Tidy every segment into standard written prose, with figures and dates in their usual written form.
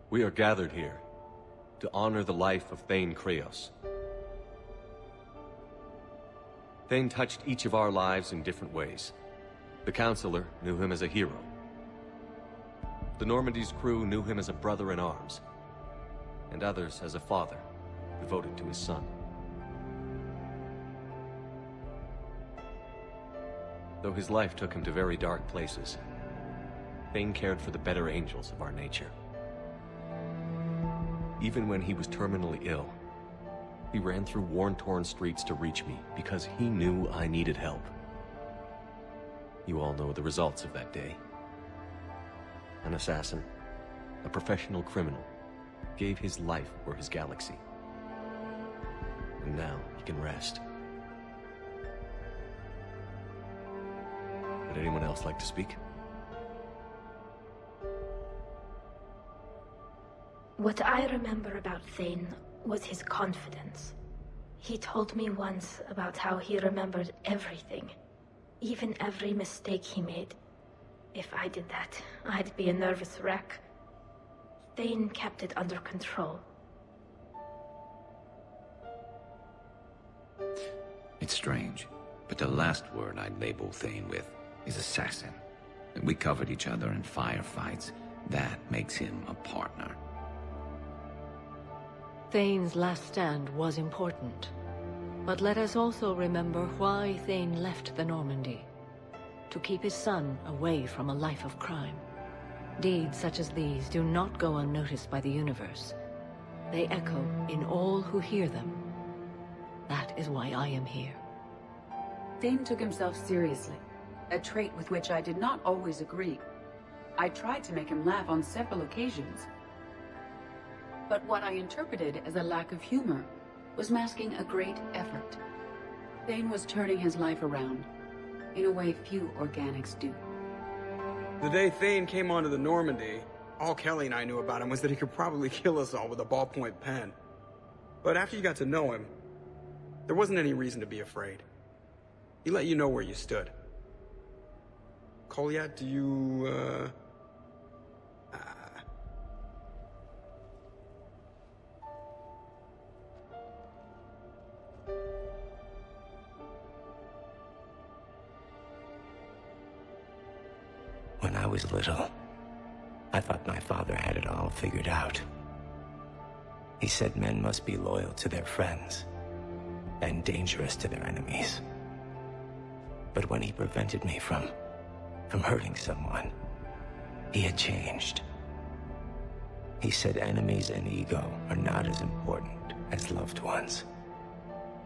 We are gathered here to honor the life of Thane Krios. Thane touched each of our lives in different ways. The Counselor knew him as a hero. The Normandy's crew knew him as a brother in arms, and others as a father devoted to his son. Though his life took him to very dark places, Thane cared for the better angels of our nature. Even when he was terminally ill, he ran through worn-torn streets to reach me because he knew I needed help. You all know the results of that day. An assassin, a professional criminal, gave his life for his galaxy. And now he can rest. Would anyone else like to speak? What I remember about Thane was his confidence. He told me once about how he remembered everything, even every mistake he made. If I did that, I'd be a nervous wreck. Thane kept it under control. It's strange, but the last word I'd label Thane with is assassin. We covered each other in firefights. That makes him a partner. Thane's last stand was important. But let us also remember why Thane left the Normandy. To keep his son away from a life of crime. Deeds such as these do not go unnoticed by the universe. They echo in all who hear them. That is why I am here. Thane took himself seriously, a trait with which I did not always agree. I tried to make him laugh on several occasions. But what I interpreted as a lack of humor was masking a great effort. Thane was turning his life around, in a way few organics do. The day Thane came onto the Normandy, all Kelly and I knew about him was that he could probably kill us all with a ballpoint pen. But after you got to know him, there wasn't any reason to be afraid. He let you know where you stood. Kolyat, do you, When I was little, I thought my father had it all figured out. He said men must be loyal to their friends and dangerous to their enemies. But when he prevented me from hurting someone, he had changed. He said enemies and ego are not as important as loved ones.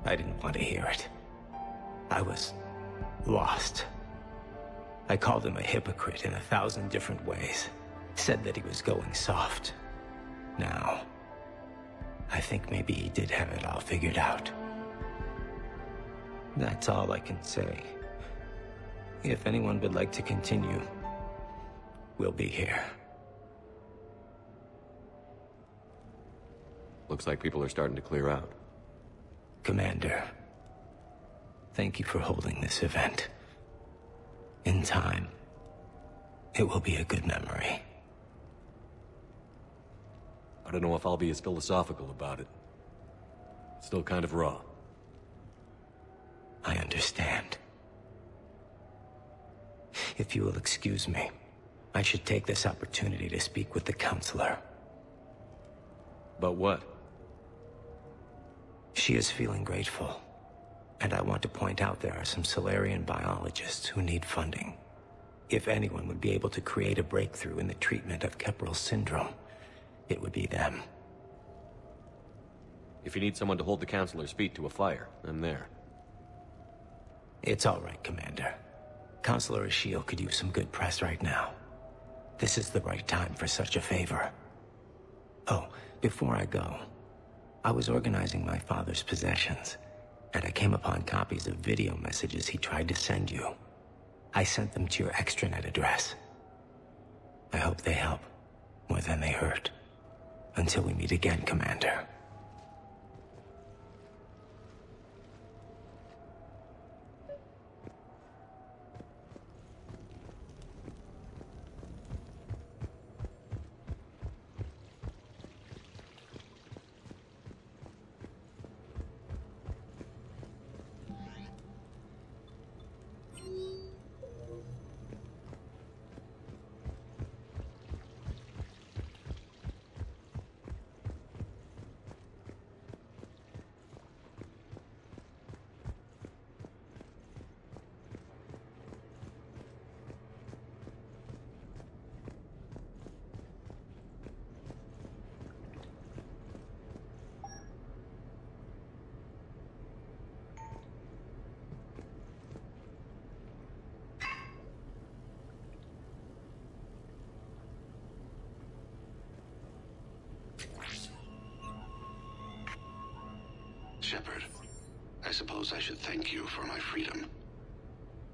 I didn't want to hear it. I was lost. I called him a hypocrite in 1,000 different ways. Said that he was going soft. Now, I think maybe he did have it all figured out. That's all I can say. If anyone would like to continue, we'll be here. Looks like people are starting to clear out. Commander, thank you for holding this event. In time, it will be a good memory. I don't know if I'll be as philosophical about it. It's still kind of raw. I understand. If you will excuse me, I should take this opportunity to speak with the Counselor. About what? She is feeling grateful. And I want to point out there are some Solarian biologists who need funding. If anyone would be able to create a breakthrough in the treatment of Keppel's syndrome, it would be them. If you need someone to hold the Counselor's feet to a fire, I'm there. It's all right, Commander. Counselor Ashiel could use some good press right now. This is the right time for such a favor. Oh, before I go, I was organizing my father's possessions, and I came upon copies of video messages he tried to send you. I sent them to your extranet address. I hope they help, more than they hurt. Until we meet again, Commander. Shepard, I suppose I should thank you for my freedom.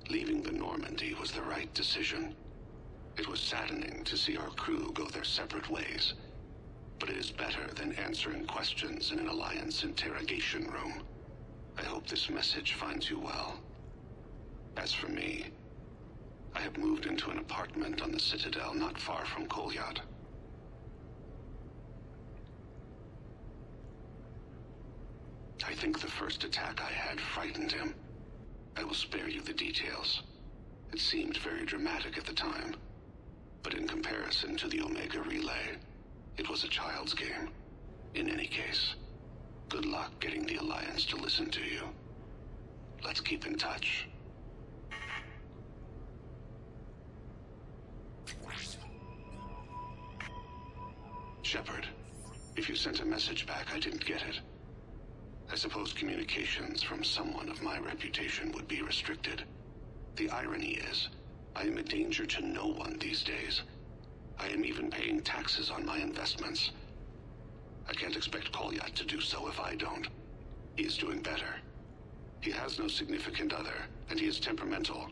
Leaving the Normandy was the right decision. It was saddening to see our crew go their separate ways, but it is better than answering questions in an Alliance interrogation room. I hope this message finds you well. As for me, I have moved into an apartment on the Citadel not far from Kolyat. I think the first attack I had frightened him. I will spare you the details. It seemed very dramatic at the time, but in comparison to the Omega Relay, it was a child's game. In any case, good luck getting the Alliance to listen to you. Let's keep in touch. Shepard, if you sent a message back, I didn't get it. I suppose communications from someone of my reputation would be restricted. The irony is, I am a danger to no one these days. I am even paying taxes on my investments. I can't expect Kolyat to do so if I don't. He is doing better. He has no significant other, and he is temperamental.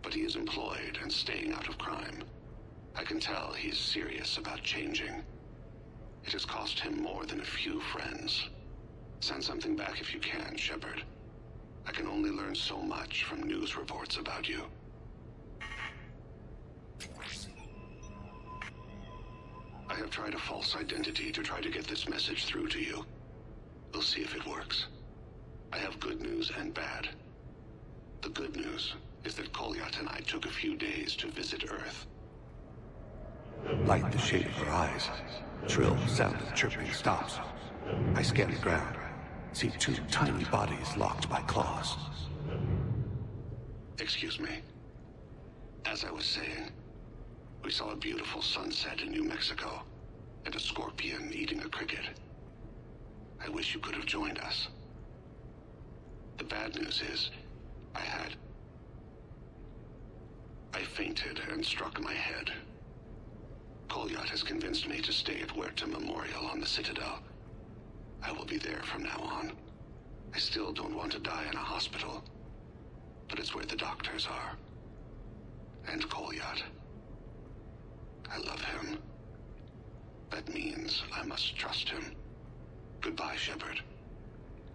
But he is employed and staying out of crime. I can tell he is serious about changing. It has cost him more than a few friends. Send something back if you can, Shepard. I can only learn so much from news reports about you. I have tried a false identity to try to get this message through to you. We'll see if it works. I have good news and bad. The good news is that Kolyat and I took a few days to visit Earth. Light the shade of her eyes. Shrill sound of chirping stops. I scan the ground. See two tiny bodies locked by claws. Excuse me. As I was saying, we saw a beautiful sunset in New Mexico, and a scorpion eating a cricket. I wish you could have joined us. The bad news is, I fainted and struck my head. Kolyat has convinced me to stay at Huerta Memorial on the Citadel. I will be there from now on. I still don't want to die in a hospital, but it's where the doctors are. And Kolyat. I love him. That means I must trust him. Goodbye, Shepard.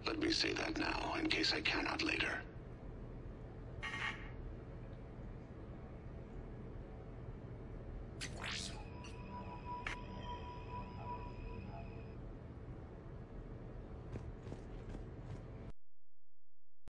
Let me say that now, in case I cannot later.